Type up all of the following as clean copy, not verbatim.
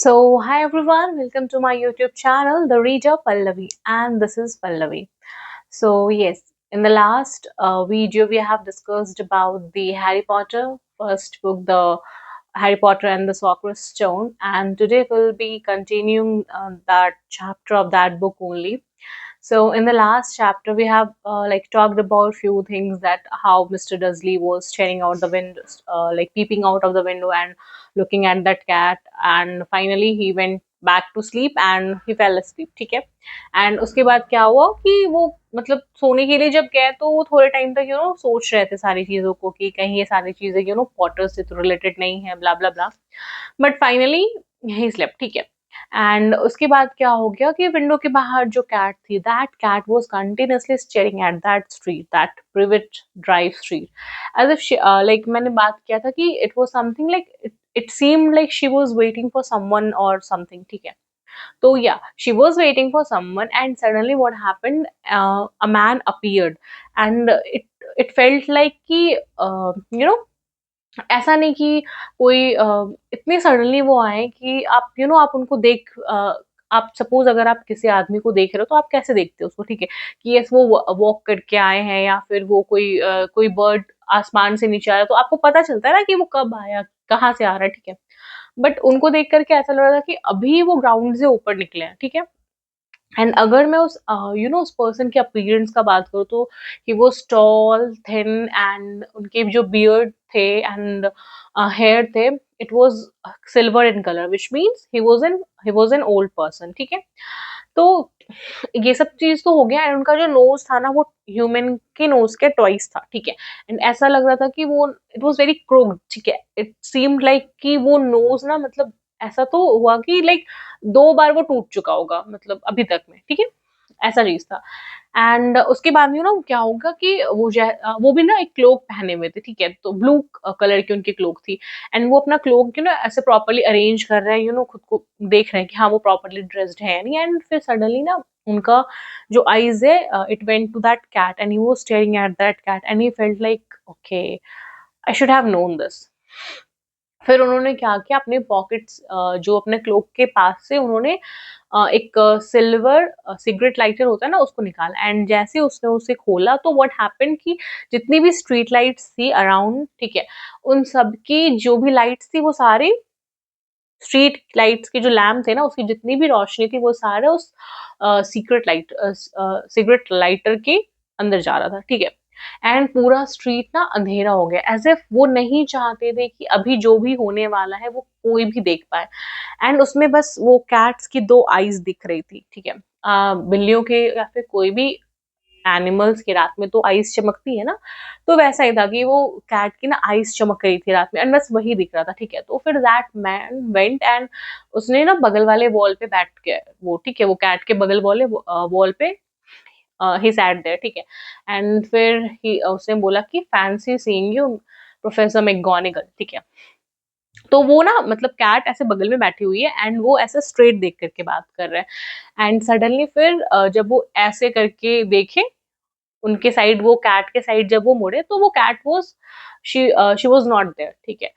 Hi everyone, welcome to my YouTube channel, The Reader Pallavi, and this is Pallavi. Yes, in the last video, we have discussed about the Harry Potter first book, the Harry Potter and the Sorcerer's Stone, and today we'll be continuing that chapter of that book only. So in the last chapter, we have talked about few things that how Mr. Dursley was staring out the window, peeping out of the window and looking at that cat, and finally he went back to sleep and he fell asleep. ठीक है. And उसके बाद क्या हुआ कि वो मतलब सोने के लिए जब गए तो वो थोड़े टाइम तक सोच रहे थे सारी चीजों को कि कहीं ये सारी चीजें पॉटर से तो रिलेटेड नहीं है, blah blah blah. But finally he slept. ठीक है. एंड उसके बाद क्या हो गया कि विंडो के बाहर जो कैट थी, that cat was continuously staring at that street, that private drive street, as if like मैंने बात किया था कि it was something like it seemed like she was waiting for someone or something. ठीक है. So yeah, she was waiting for someone, and suddenly what happened? A man appeared, and it felt like कि ऐसा नहीं कि कोई इतने suddenly वो आए कि आप आप उनको आप सपोज अगर आप किसी आदमी को देख रहे हो तो आप कैसे देखते हो उसको. ठीक है. कि यस वो वॉक करके आए हैं या फिर वो कोई बर्ड आसमान से नीचे आया तो आपको पता चलता है ना कि वो कब आया, कहाँ से आ रहा है. ठीक है. बट उनको देख करके ऐसा लग रहा था कि अभी वो ग्राउंड से ऊपर निकले हैं. ठीक है. एंड अगर मैं उस उस पर्सन के अपीयरेंस का बात करूँ तो he was tall, thin, and उनके जो बियर्ड थे एंड हेयर थे, it was silver in colour, which means he was an old person. ठीक है. तो ये सब चीज तो हो गया, एंड उनका जो नोज था ना वो ह्यूमन के नोज के ट्वाइस था. ठीक है. एंड ऐसा लग रहा था कि वो इट वाज वेरी क्रूड. ठीक है. इट सीम्ड लाइक कि वो नोज ना मतलब ऐसा तो हुआ कि लाइक 2 बार वो टूट चुका होगा मतलब अभी तक में. ठीक है. ऐसा चीज था. एंड उसके बाद क्या होगा कि वो भी ना एक क्लोक पहने हुए थे. ठीक है. तो ब्लू कलर की उनकी क्लोक थी. एंड वो अपना क्लोक ऐसे प्रॉपर्ली अरेंज कर रहे हैं, खुद को देख रहे हैं कि हाँ वो प्रॉपर्ली ड्रेस्ड है या नहीं. एंड फिर सडनली ना उनका जो आईज है, it went to that cat and he was staring at that cat and he felt like okay, I should have known this. फिर उन्होंने क्या किया, अपने पॉकेट्स जो अपने क्लोक के पास से उन्होंने एक सिल्वर सिगरेट लाइटर होता है ना उसको निकाला. एंड जैसे उसने उसे खोला तो व्हाट हैपेंड कि जितनी भी स्ट्रीट लाइट्स थी अराउंड, ठीक है, उन सब की जो भी लाइट्स थी वो सारी स्ट्रीट लाइट्स के जो लैम्प थे ना उसकी जितनी भी रोशनी थी वो सारा उस सिगरेट लाइटर के अंदर जा रहा था. ठीक है. एंड पूरा स्ट्रीट ना अंधेरा हो गया, एज इफ वो नहीं चाहते थे कि अभी जो भी होने वाला है वो कोई भी देख पाए. एंड उसमें बस वो कैट्स की 2 आईज दिख रही थी. ठीक है. बिल्लियों के या फिर कोई भी एनिमल्स की रात में तो आईज चमकती है ना, तो वैसा ही था कि वो कैट की ना आईज चमक रही थी रात में, एंड बस वही दिख रहा था. ठीक है. तो फिर दैट मैन वेंट एंड उसने ना बगल वाले वॉल पे बैठ के वो, ठीक है, वो कैट के बगल वाले वॉल पे ही सैट देयर. ठीक है. एंड फिर उसने बोला कि fancy seeing you professor McGonagall. ठीक है. तो वो ना मतलब कैट ऐसे बगल में बैठी हुई है एंड वो ऐसे स्ट्रेट देख करके बात कर रहा है. एंड सडनली फिर जब वो ऐसे करके देखे उनके साइड, वो कैट के साइड जब वो मुड़े तो वो cat was she was not there. ठीक है.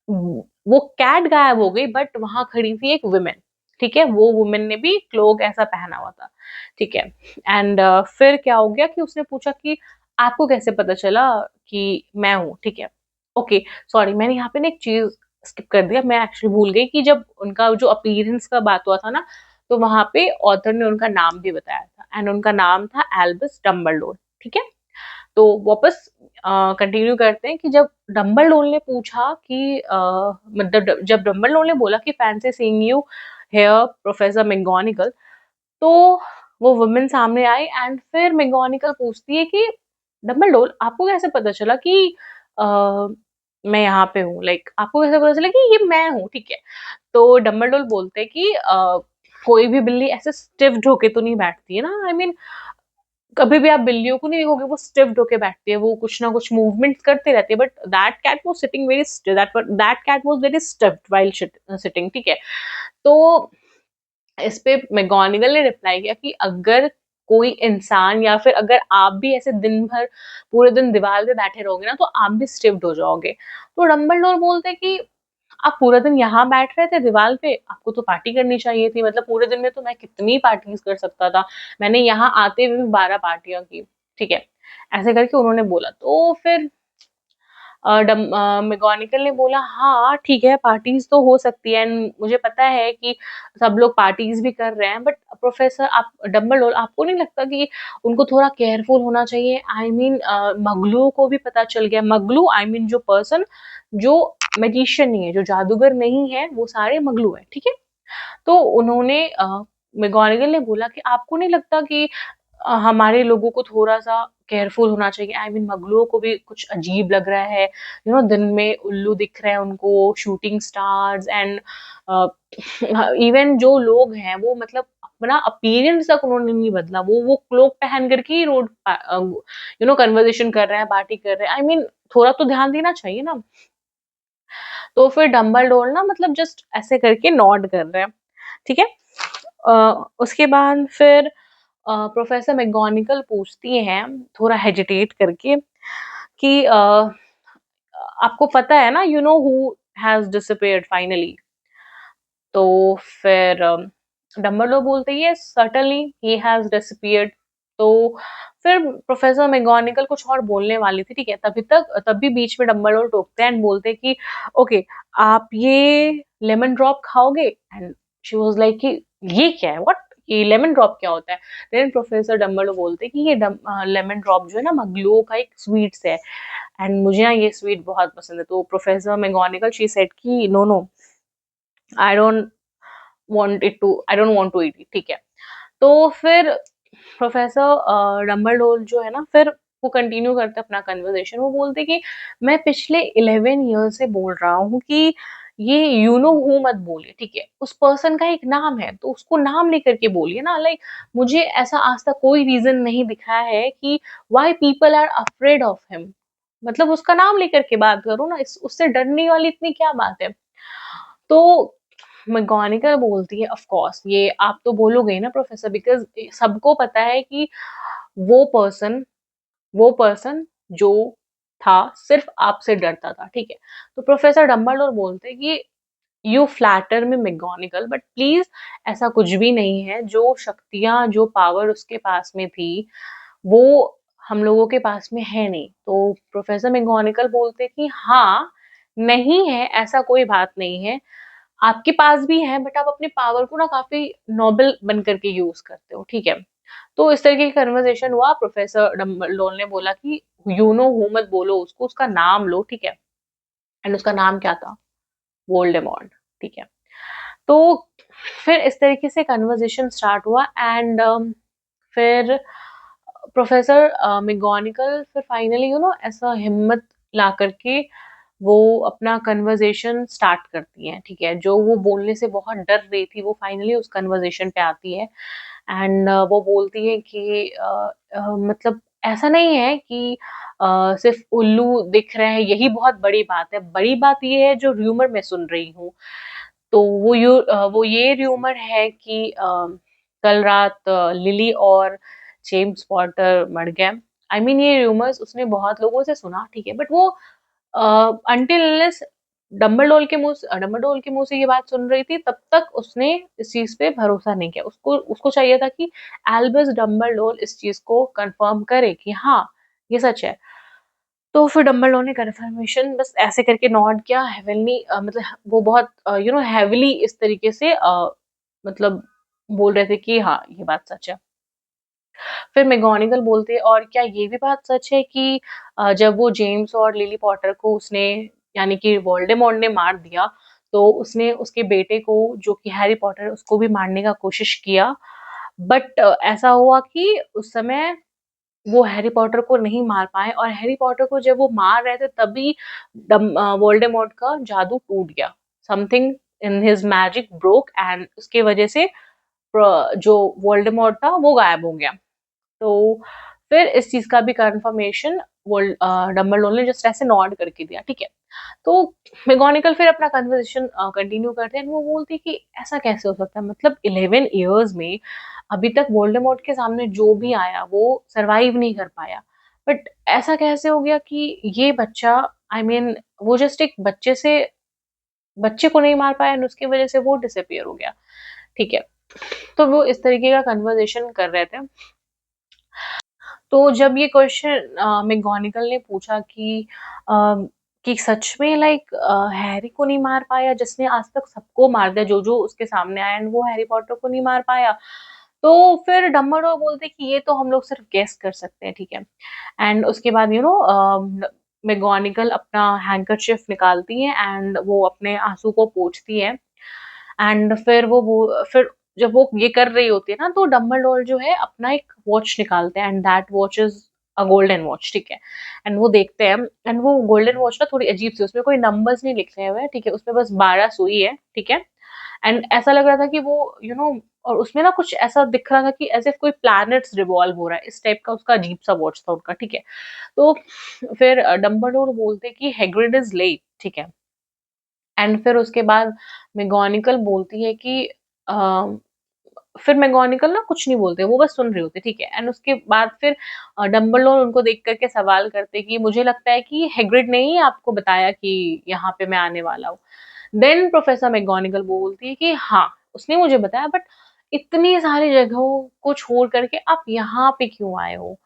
वो कैट गायब हो गई बट वहां खड़ी थी एक वुमेन. ठीक है. वो वुमेन ने भी क्लोक ऐसा पहना हुआ था. ठीक है. एंड फिर क्या हो गया कि उसने पूछा कि आपको कैसे पता चला कि मैं हूँ. ठीक है. ओके, सॉरी, मैंने यहाँ पे ना एक चीज स्किप कर दिया. मैं एक्चुअली भूल गई कि जब उनका जो अपीयरेंस का बात हुआ था ना तो वहां पे ऑथर ने उनका नाम भी बताया था, एंड उनका नाम था एल्बस डम्बलडोर. ठीक है. तो वापस कंटिन्यू करते हैं कि जब डम्बलडोर ने पूछा कि मतलब जब डम्बलडोर ने बोला कि fancy seeing you here professor McGonagall, तो वो वुमेन सामने आई. एंड फिर मैकगोनागल पूछती है कि डम्बलडोर आपको कैसे पता चला कि मैं यहाँ पे हूँ, लाइक आपको कैसे पता चला कि ये मैं हूँ. ठीक है. तो डम्बलडोर बोलते हैं कि कोई भी बिल्ली ऐसे स्टिफ्ड होके तो नहीं बैठती है ना. आई मीन कभी भी आप बिल्लियों को नहीं देखोगे वो स्टिफ्ड होके बैठती है, वो कुछ ना कुछ मूवमेंट्स करते रहती है. But that cat was sitting very that cat was very stiffed while sitting. ठीक है. तो इस पे मैकगोनागल ने रिप्लाई किया कि अगर कोई इंसान या फिर अगर आप भी ऐसे दिन भर पूरे दिन दीवार पे बैठे रहोगे ना तो आप भी स्टिफ्ड हो जाओगे. तो डम्बलडोर बोलते कि आप पूरा दिन यहाँ बैठ रहे थे दीवार पे, आपको तो पार्टी करनी चाहिए थी, मतलब पूरे दिन में तो मैं कितनी पार्टीज कर सकता था, मैंने यहाँ आते हुए भी 12 पार्टियां की, ठीक है। ऐसे करके उन्होंने बोला। तो फिर मैगोनिकल ने बोला हाँ ठीक है, पार्टीज तो हो सकती है एंड मुझे पता है कि सब लोग पार्टीज भी कर रहे हैं, बट प्रोफेसर आप डम्बलडोर, आपको नहीं लगता कि उनको थोड़ा केयरफुल होना चाहिए? आई मीन मगलू को भी पता चल गया, मगलू आई मीन जो पर्सन जो मैजिशियन नहीं है, जो जादूगर नहीं है, वो सारे मगलू है, ठीक है। तो उन्होंने मैगोनिगल ने बोला कि आपको नहीं लगता कि हमारे लोगों को थोड़ा-सा केयरफुल होना चाहिए? आई मीन मगलुओं को भी कुछ अजीब लग रहा है, दिन में उल्लू दिख रहे हैं उनको, shooting stars and a, even जो लोग हैं वो मतलब अपना अपीयरेंस तक उन्होंने नहीं बदला, वो क्लोक पहन कर के ही कन्वर्सेशन कर रहे हैं, पार्टी कर रहे हैं। आई मीन थोड़ा तो ध्यान देना चाहिए ना। तो फिर डंबलडोर ना मतलब जस्ट ऐसे करके नॉड कर रहे हैं, ठीक है। उसके बाद फिर प्रोफेसर मैगोनिकल पूछती हैं थोड़ा हेजिटेट करके कि आपको पता है ना, you know who has disappeared finally? तो फिर डंबलडोर बोलते हैं yes certainly he has disappeared. तो फिर प्रोफेसर मैगोनिकल कुछ और बोलने वाली थी, ठीक है, तभी बीच में डंबलडोर टोकते हैं एंड बोलते हैं कि ओके, आप ये लेमन ड्रॉप खाओगे? एंड शी वाज लाइक कि ये क्या है, व्हाट, ये लेमन ड्रॉप क्या होता है? देन प्रोफेसर डंबलडोर बोलते हैं कि ये लेमन ड्रॉप जो है ना, मगलुओं का एक स्वीट्स है एंड मुझे ना ये स्वीट बहुत पसंद है। तो प्रोफेसर मैगोनिकल शी सेड कि no no, I don't I don't want to eat it, ठीक है। तो फिर प्रोफेसर डंबलडोर जो है ना, फिर वो कंटिन्यू करते अपना कन्वर्सेशन। वो बोलते कि मैं पिछले 11 ईयर से बोल रहा हूँ कि ये यू नो हु मत बोलिए, ठीक है। उस पर्सन का एक नाम है तो उसको नाम लेकर के बोलिए ना, लाइक मुझे ऐसा आज तक कोई रीजन नहीं दिखा है कि why people are afraid of him. मतलब उसका नाम लेकर के बात करो ना, उससे डरने वाली इतनी क्या बात है? तो मैगोनिकल बोलती है ऑफ कोर्स ये आप तो बोलोगे ही ना प्रोफेसर, बिकॉज सबको पता है कि वो पर्सन वो पर्सन जो था सिर्फ आपसे डरता था, ठीक है। तो प्रोफेसर डंबलडोर बोलते हैं कि यू फ्लैटर में मैगोनिकल, बट प्लीज ऐसा कुछ भी नहीं है। जो शक्तियां, जो पावर उसके पास में थी वो हम लोगों के पास में है नहीं। तो प्रोफेसर मैगोनिकल बोलते हैं कि हाँ, नहीं है, ऐसा कोई बात नहीं है, आपके पास भी है, बट आप अपने पावर को ना काफी नोबल बन करके यूज करते हो, ठीक है। तो इस तरीके की कन्वर्सेशन हुआ। प्रोफेसर डम्बलडोर ने बोला कि यू नो हु मत बोलो उसको, उसका नाम लो, ठीक है। एंड उसका नाम क्या था? वोल्डेमॉर्ट, ठीक है। तो फिर इस तरीके से कन्वर्सेशन स्टार्ट हुआ एंड फिर प्रोफेसर मैगोनिकल फिर फाइनली ऐसा हिम्मत ला करके वो अपना कन्वर्सेशन स्टार्ट करती हैं, ठीक है। जो वो बोलने से बहुत डर रही थी वो फाइनली उस कन्वर्सेशन पे आती है एंड वो बोलती है कि मतलब ऐसा नहीं है कि सिर्फ उल्लू दिख रहे हैं यही बहुत बड़ी बात है, बड़ी बात ये है जो र्यूमर मैं सुन रही हूँ। तो वो ये र्यूमर है कि कल रात लिली और जेम्स पॉटर मर गए। आई मीन ये र्यूमर्स उसने बहुत लोगों से सुना, ठीक है, बट वो अंटिल अनलेस डम्बलडोर के मुंह से ये बात सुन रही थी तब तक उसने इस चीज पे भरोसा नहीं किया। उसको उसको चाहिए था कि एल्बस डम्बलडोर इस चीज को कंफर्म करे कि हाँ ये सच है। तो फिर डम्बलडोर ने कंफर्मेशन बस ऐसे करके नॉड किया हेवनली, मतलब वो बहुत हैविली इस तरीके से मतलब बोल रहे थे कि हाँ ये बात सच है। फिर मैगोनिगल बोलते हैं और क्या ये भी बात सच है कि जब वो जेम्स और लिली पॉटर को उसने यानी कि वोल्डेमॉर्ट ने मार दिया तो उसने उसके बेटे को जो कि हैरी पॉटर उसको भी मारने का कोशिश किया, बट ऐसा हुआ कि उस समय वो हैरी पॉटर को नहीं मार पाए और हैरी पॉटर को जब वो मार रहे थे तभी वोल्डेमॉर्ट का जादू टूट गया। Something in his magic broke and उसके वजह से जो वोल्डेमॉर्ट था वो गायब हो गया। तो फिर इस चीज का भी कंफर्मेशन डम्बलडोर ने जस्ट ऐसे नॉड करके दिया, ठीक है। तो मैगोनिकल फिर अपना कन्वर्सेशन कंटिन्यू करते हैं। वो बोलती है कि ऐसा कैसे हो सकता है, मतलब 11 ईयर्स में अभी तक वोल्डेमॉर्ट के सामने जो भी आया वो सरवाइव नहीं कर पाया, बट ऐसा कैसे हो गया कि ये बच्चा आई I मीन वो जस्ट एक बच्चे से बच्चे को नहीं मार पाया एंड उसकी वजह से वो डिसअपियर हो गया, ठीक है। तो वो इस तरीके का कन्वर्सेशन कर रहे थे। तो जब ये क्वेश्चन मैकगोनागल ने पूछा कि सच में लाइक हैरी को नहीं मार पाया जिसने आज तक सबको मार दिया, जो जो उसके सामने आया, एंड वो हैरी पॉटर को नहीं मार पाया। तो फिर डम्बलडोर बोलते कि ये तो हम लोग सिर्फ गेस कर सकते हैं, ठीक है। एंड उसके बाद मैकगोनागल अपना हैंकरचिफ निकालती है एंड वो अपने आंसू को पोंछती है। एंड फिर जब वो ये कर रही होती है ना, तो डम्बलडोर जो है अपना एक वॉच निकालते हैं and that watch is a golden watch, ठीक है। एंड वो देखते हैं एंड वो गोल्डन वॉच ना थोड़ी अजीब सी, उसमें कोई नंबर्स नहीं लिखे हुए हैं, ठीक है, उसमें बस 12 सुई है, ठीक है। एंड ऐसा लग रहा था कि वो और उसमें ना कुछ ऐसा दिख रहा था कि ऐसे कोई प्लैनेट्स रिवॉल्व हो रहा है, इस टाइप का उसका अजीब सा वॉच था उनका, ठीक है। तो फिर डम्बलडोर बोलते कि हैग्रिड इज लेट, ठीक है। एंड फिर उसके बाद मैगोनिकल बोलती है कि फिर मैगोनिकल ना कुछ नहीं बोलते, वो बस सुन रहे होते, ठीक है। एंड उसके बाद फिर डम्बलडोर उनको देख करके सवाल करते कि मुझे लगता है कि हैग्रिड ने ही आपको बताया कि यहाँ पे मैं आने वाला हूँ। देन प्रोफेसर मैगोनिकल बोलती है कि हाँ, उसने मुझे बताया, बट इतनी सारी जगहों को छोड़ करके आप यहाँ पे क्यों आए हो?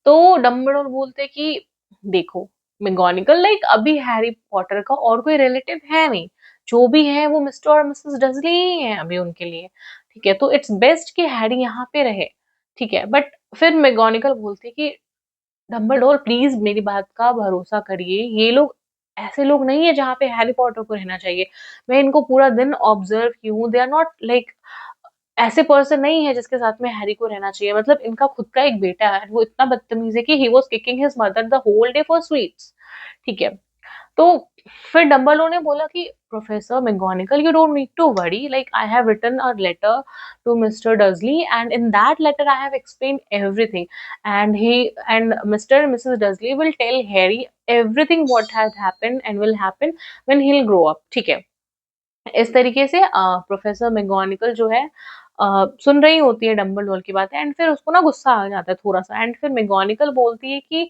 तो डम्बलडोर बोलते कि देखो मैगोनिकल, लाइक अभी हैरी पॉटर का और कोई रिलेटिव है नहीं, जो भी है वो मिस्टर और मिसेस डर्सली ही है अभी उनके लिए, ठीक है। तो इट्स बेस्ट कि हैरी यहाँ पे रहे, ठीक है। बट फिर मैगोनिकल बोलती है कि डम्बलडोर प्लीज मेरी बात का भरोसा करिए, ये लोग ऐसे लोग नहीं है जहाँ पे हैरी पॉटर को रहना चाहिए। मैं इनको पूरा दिन ऑब्जर्व की हूँ, दे आर नॉट लाइक ऐसे पर्सन नहीं है जिसके साथ में हैरी को रहना चाहिए। मतलब इनका खुद का एक बेटा है, वो इतना बदतमीज है कि he was kicking his mother the whole day for sweets, ठीक है। तो फिर डम्बलडोर ने बोला कि professor McGonagall, you don't need to worry, like I have written a letter to mister Dursley and in that letter I have explained everything and mister and missus Dursley will tell Harry everything what has happened and will happen when he will grow up, ठीक है। इस तरीके से professor McGonagall जो है सुन रही होती है डम्बलडोर की बातें एंड फिर उसको ना गुस्सा आ जाता है थोड़ा-सा। एंड फिर मैगोनिकल बोलती है कि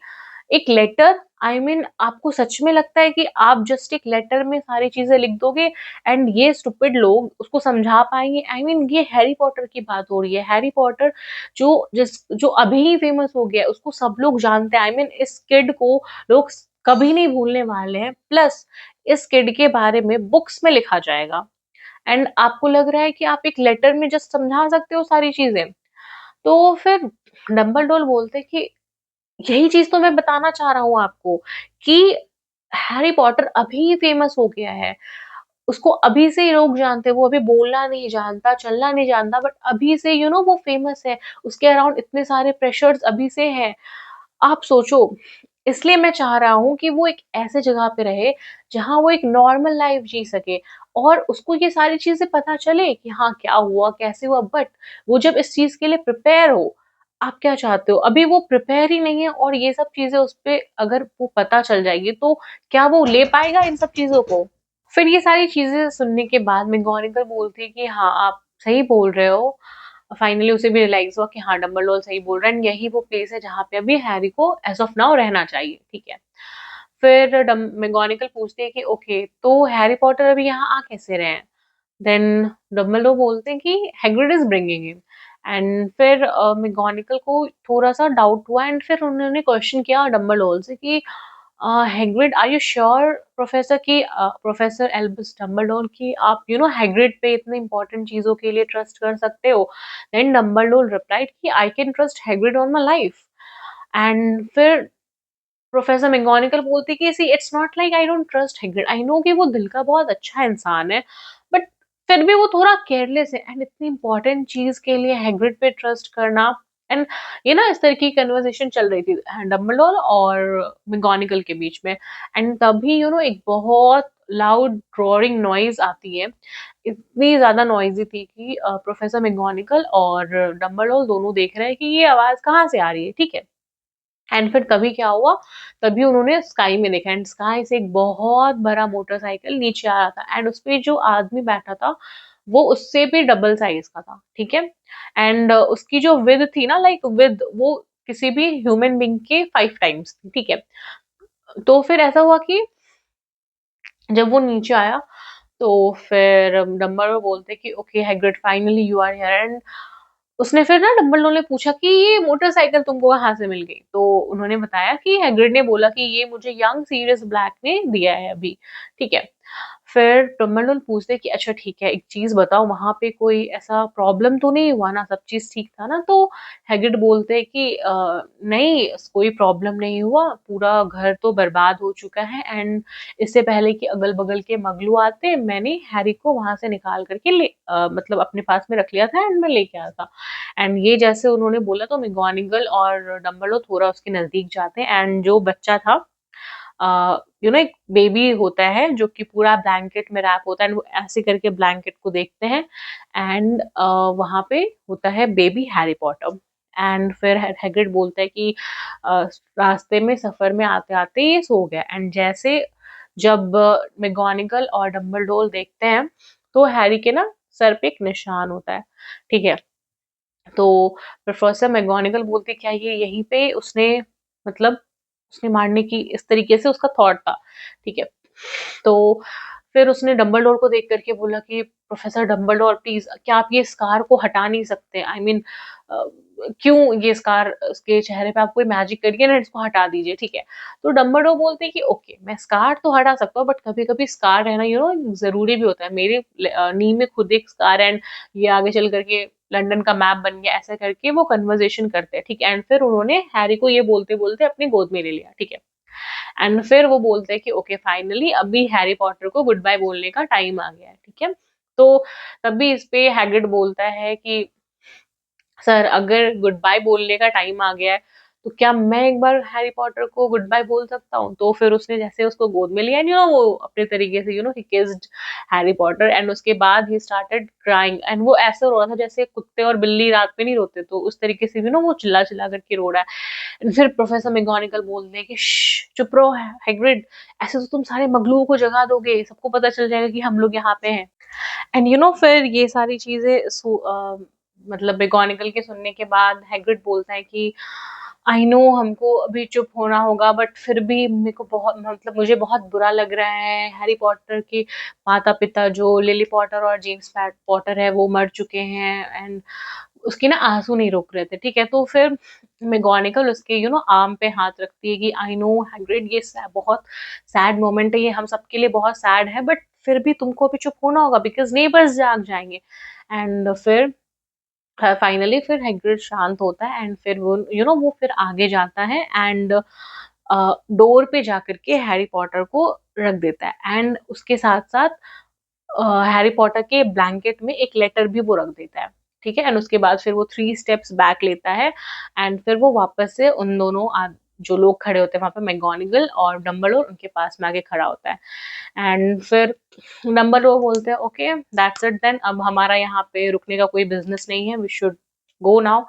एक लेटर, आई मीन आपको सच में लगता है कि आप जस्ट एक लेटर में सारी चीज़ें लिख दोगे एंड ये स्टूपिड लोग उसको समझा पाएँगे? आई मीन ये हैरी पॉटर की बात हो रही है। हैरी पॉटर जो अभी ही फेमस हो गया है, उसको सब लोग जानते हैं। आई मीन इस किड को लोग कभी नहीं भूलने वाले हैं। प्लस इस किड के बारे में बुक्स में लिखा जाएगा एंड आपको लग रहा है कि आप एक लेटर में जस्ट समझा सकते हो सारी चीजें। तो फिर डम्बलडोर बोलते कि यही चीज तो मैं बताना चाह रहा हूँ आपको कि हैरी पॉटर अभी फेमस हो गया है, उसको अभी से ही लोग जानते हैं। वो अभी बोलना नहीं जानता, चलना नहीं जानता, बट अभी से वो फेमस है। उसके अराउंड इतने सारे प्रेशर्स अभी से हैं। आप सोचो, इसलिए मैं चाह रहा हूँ कि वो एक ऐसे जगह पे रहे जहाँ वो एक नॉर्मल लाइफ जी सके और उसको ये सारी चीजें पता चले कि हाँ क्या हुआ, कैसे हुआ, बट वो जब इस चीज के लिए प्रिपेयर हो। आप क्या चाहते हो? अभी वो प्रिपेयर ही नहीं है और ये सब चीजें उस पे अगर वो पता चल जाएगी तो क्या वो ले पाएगा इन सब चीजों को? फिर ये सारी चीजें सुनने के बाद मैगोनिकल बोलती है कि हाँ आप सही बोल रहे हो। फाइनली उसे भी रियलाइज हुआ कि हाँ डम्बलडोर सही बोल रहा है एंड यही वो प्लेस है जहाँ पे अभी हैरी को एज ऑफ नाउ रहना चाहिए, ठीक है। फिर मैगोनिकल पूछती है कि ओके तो हैरी पॉटर अभी यहाँ आ कैसे रहे हैं? देन डम्बलडोर बोलते हैं कि Hagrid is bringing him. And फिर मैगोनिकल को थोड़ा सा डाउट हुआ एंड फिर उन्होंने क्वेश्चन किया डम्बलडोर से कि Hagrid are you sure professor Albus Dumbledore कि आप हैग्रिड पे इतने इंपॉर्टेंट चीजों के लिए ट्रस्ट कर सकते हो? देन डम्बलडोर रिप्लाइड कि I can trust Hagrid on my life. And फिर प्रोफेसर मैगोनिकल बोलती कि see it's not like I don't trust Hagrid, I know कि वो दिल का बहुत अच्छा इंसान है, बट फिर भी वो थोड़ा केयरलेस है एंड इतनी इंपॉर्टेंट चीज के लिए हैग्रिड पे ट्रस्ट करना। एंड ये ना इस तरह की कन्वर्सेशन चल रही थी डम्बलडोर और मैगोनिकल के बीच में। एंड तभी एक बहुत लाउड ड्रॉरिंग नॉइज आती है, इतनी ज्यादा नॉइजी थी कि प्रोफेसर मैगोनिकल और डम्बलडोर दोनों देख रहे हैं कि ये आवाज कहाँ से आ रही है, ठीक है। एंड फिर तभी क्या हुआ, तभी उन्होंने स्काई में देखा एंड स्काई से एक बहुत बड़ा मोटरसाइकिल नीचे आ रहा था एंड उसपे जो आदमी बैठा था वो उससे भी डबल साइज का था, ठीक है। एंड उसकी जो विद थी ना, लाइक विद वो किसी भी ह्यूमन बींग के 5 टाइम्स थी, ठीक है। तो फिर ऐसा हुआ कि जब वो नीचे आया तो फिर डम्बलडोर बोलते कि okay Hagrid finally you are here and उसने फिर ना डम्बलडोर ने पूछा कि ये मोटरसाइकिल तुमको कहाँ से मिल गई? तो उन्होंने बताया कि हैग्रिड ने बोला कि ये मुझे यंग सीरियस ब्लैक ने दिया है अभी, ठीक है। फिर डम्बलडोर पूछते कि अच्छा ठीक है, एक चीज़ बताओ वहाँ पे कोई ऐसा प्रॉब्लम तो नहीं हुआ ना? सब चीज़ ठीक था ना? तो हैग्रिड बोलते हैं कि नहीं कोई प्रॉब्लम नहीं हुआ, पूरा घर तो बर्बाद हो चुका है एंड इससे पहले कि अगल-बगल के मगलू आते, मैंने हैरी को वहाँ से निकाल कर के मतलब अपने पास में रख लिया था एंड मैं लेके आया था। एंड ये जैसे उन्होंने बोला तो मैगोनिगल और डम्बलडोर थोड़ा उसके नज़दीक जाते हैं एंड जो बच्चा था एक बेबी होता है जो कि पूरा ब्लैंकेट में रैप होता है एंड वो ऐसे करके ब्लैंकेट को देखते हैं एंड वहाँ पे होता है बेबी हैरी पॉटर एंड फिर हैग्रिड बोलता है कि रास्ते में सफर में आते-आते ये सो गया एंड जैसे जब मैगोनिगल और डम्बलडोर देखते हैं तो हैरी के ना सर पे एक निशान होता है, ठीक है? तो प्रोफेसर मैगोनिगल बोलती है क्या ये यहीं पे उसने मतलब उसने मारने की इस तरीके से उसका थॉट था, ठीक है। तो फिर उसने डंबलडोर को देख कर के बोला कि प्रोफेसर डंबलडोर प्लीज़ क्या आप ये स्कार को हटा नहीं सकते? आई मीन अ, क्यों ये स्कार उसके चेहरे पे आप कोई मैजिक करिए ना इसको हटा दीजिए, ठीक है। तो डंबलडोर बोलते हैं कि ओके मैं स्कार तो हटा सकता हूँ बट कभी-कभी स्कार रहना ज़रूरी भी होता है। मेरे नी में खुद एक स्कार एंड ये आगे चल कर के लंदन का मैप बन गया ऐसा करके वो कन्वर्सेशन करते हैं, ठीक है। एंड फिर उन्होंने हैरी को ये बोलते-बोलते अपनी गोद में ले लिया, ठीक है। एंड फिर वो बोलते हैं कि ओके फाइनली अभी हैरी पॉटर को गुड बाय बोलने का टाइम आ गया है, ठीक है। तो तभी इस पे हैग्रिड बोलता है कि सर अगर गुड बाय बोलने का टाइम आ गया है तो क्या मैं एक बार हैरी पॉटर को गुड बाय बोल सकता हूँ? तो फिर उसने जैसे उसको गोद में लिया वो अपने तरीके से ही किस्ड हैरी पॉटर एंड उसके बाद ही स्टार्टेड क्राइंग एंड वो ऐसे रो रहा था जैसे कुत्ते और बिल्ली रात में नहीं रोते तो उस तरीके से भी वो चिल्ला-चिल्ला करके रो रहा है। एंड फिर प्रोफेसर मैगोनिगल बोलते हैं कि चुप रहो हैग्रिड, ऐसे तो तुम सारे मगलुओं को जगा दोगे, सबको पता चल जाएगा कि हम लोग यहाँ पे हैं। एंड फिर ये सारी चीज़ें मतलब मैगोनिगल के सुनने के बाद हैग्रिड बोलता है कि आई नो हमको अभी चुप होना होगा बट फिर भी मेरे को बहुत मतलब मुझे बहुत बुरा लग रहा है हैरी पॉटर के माता-पिता जो लिली पॉटर और जेम्स पैट पॉटर है वो मर चुके हैं एंड उसके ना आँसू नहीं रुक रहे थे, ठीक है? तो फिर मैगोनिगल उसके आर्म पे हाथ रखती है कि आई नो हैग्रिड ये बहुत सैड मोमेंट है, ये हम सबके लिए बहुत सैड है बट फिर भी तुमको अभी चुप होना होगा बिकॉज़ नेबर्स जाग जाएँगे। एंड फिर फाइनली फिर हैग्रिड शांत होता है एंड फिर वो वो फिर आगे जाता है एंड डोर पे जाकर के हैरी पॉटर को रख देता है एंड उसके साथ-साथ हैरी पॉटर के ब्लैंकेट में एक लेटर भी वो रख देता है, ठीक है? एंड उसके बाद फिर वो 3 स्टेप्स बैक लेता है एंड फिर वो वापस से उन दोनों जो लोग खड़े होते हैं वहाँ पे मैगोनिगल और डंबलडोर उनके पास में आके खड़ा होता है एंड फिर डंबलडोर बोलते हैं ओके दैट्स इट देन अब हमारा यहाँ पे रुकने का कोई बिज़नेस नहीं है, वी शुड गो नाउ।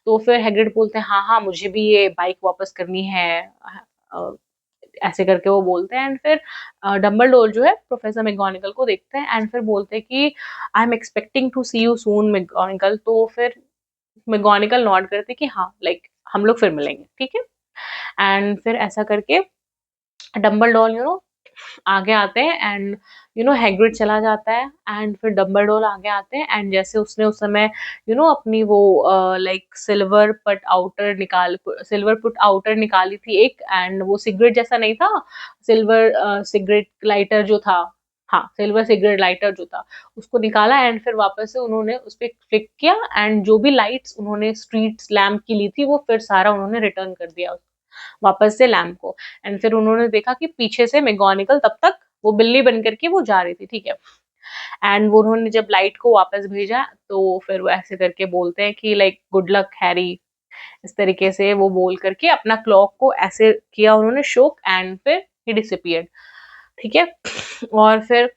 तो फिर हैग्रिड बोलते हैं हाँ, हाँ, मुझे भी ये बाइक वापस करनी है। अ, ऐसे करके वो बोलते हैं एंड फिर डंबलडोर जो है प्रोफेसर मैगोनिगल को देखते हैं एंड फिर बोलते हैं कि I am expecting to see you soon McGonagall. तो फिर मैगोनिगल नॉड करते हैं कि हाँ लाइक हम लोग फिर मिलेंगे, ठीक है? एंड फिर ऐसा करके डंबलडोर आगे आते हैं एंड हैग्रिड चला जाता है एंड फिर डंबलडोर आगे आते हैं एंड जैसे उसने उस समय अपनी वो लाइक सिल्वर पुट आउटर निकाली थी एक एंड वो सिगरेट जैसा नहीं था सिल्वर सिगरेट लाइटर जो था, हाँ सिल्वर सिगरेट लाइटर जो था उसको निकाला एंड फिर वापस से उन्होंने उस पर क्लिक किया एंड जो भी लाइट्स उन्होंने स्ट्रीट लैम्प की ली थी वो फिर सारा उन्होंने रिटर्न कर दिया वापस से लैम्प को एंड फिर उन्होंने देखा कि पीछे से मैगोनिगल तब तक वो बिल्ली बन करके वो जा रही थी, ठीक है? एंड वो उन्होंने जब लाइट को वापस भेजा तो फिर वो ऐसे करके बोलते हैं कि लाइक गुड लक हैरी, इस तरीके से वो बोल करके अपना क्लॉक को ऐसे किया उन्होंने शोक एंड फिर ही डिसअपीयर्ड, ठीक है? और फिर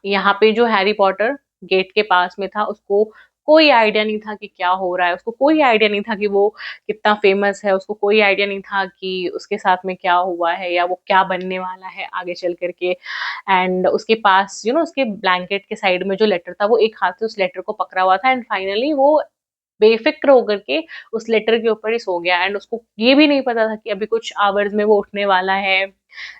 यहाँ पे जो हैरी पॉटर गेट के पास में था उसको कोई आइडिया नहीं था कि क्या हो रहा है, उसको कोई आइडिया नहीं था कि वो कितना फेमस है, उसको कोई आइडिया नहीं था कि उसके साथ में क्या हुआ है या वो क्या बनने वाला है आगे चल कर के। एंड उसके पास उसके ब्लैंकेट के साइड में जो लेटर था वो एक हाथ से उस लेटर को पकड़ा हुआ था एंड फाइनली वो बेफ़िक्र होकर के उस लेटर के ऊपर ही सो गया एंड उसको ये भी नहीं पता था कि अभी कुछ आवर्स में वो उठने वाला है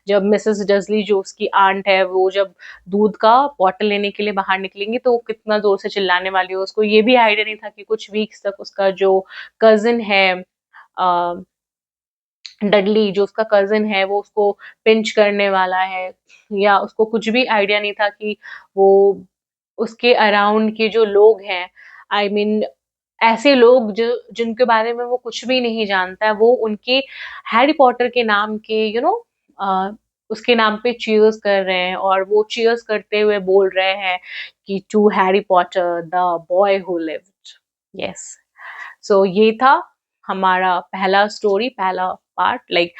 जब मिसेस डर्सली जो उसकी आंट है वो जब दूध का बॉटल लेने के लिए बाहर निकलेंगी तो वो कितना जोर से चिल्लाने वाली हो, उसको ये भी आइडिया नहीं था कि कुछ वीक्स तक उसका जो कजिन है डडली, जो उसका कजिन है, वो उसको पिंच करने वाला है, या उसको कुछ भी आइडिया नहीं था कि वो उसके अराउंड के जो लोग हैं, आई मीन ऐसे लोग जो जिनके बारे में वो कुछ भी नहीं जानता है, वो उनके हैरी पॉटर के नाम के उसके नाम पे चीयर्स कर रहे हैं, और वो चीयर्स करते हुए बोल रहे हैं कि to Harry Potter the boy who lived. Yes, so ये था हमारा पहला स्टोरी, पहला पार्ट, लाइक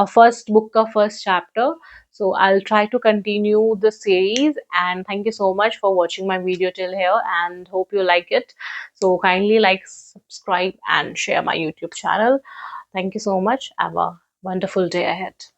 फर्स्ट बुक का first chapter. So I'll try to continue the series, and thank you so much for watching my video till here and hope you like it. So kindly like, subscribe and share my YouTube channel. Thank you so much. Have a wonderful day ahead.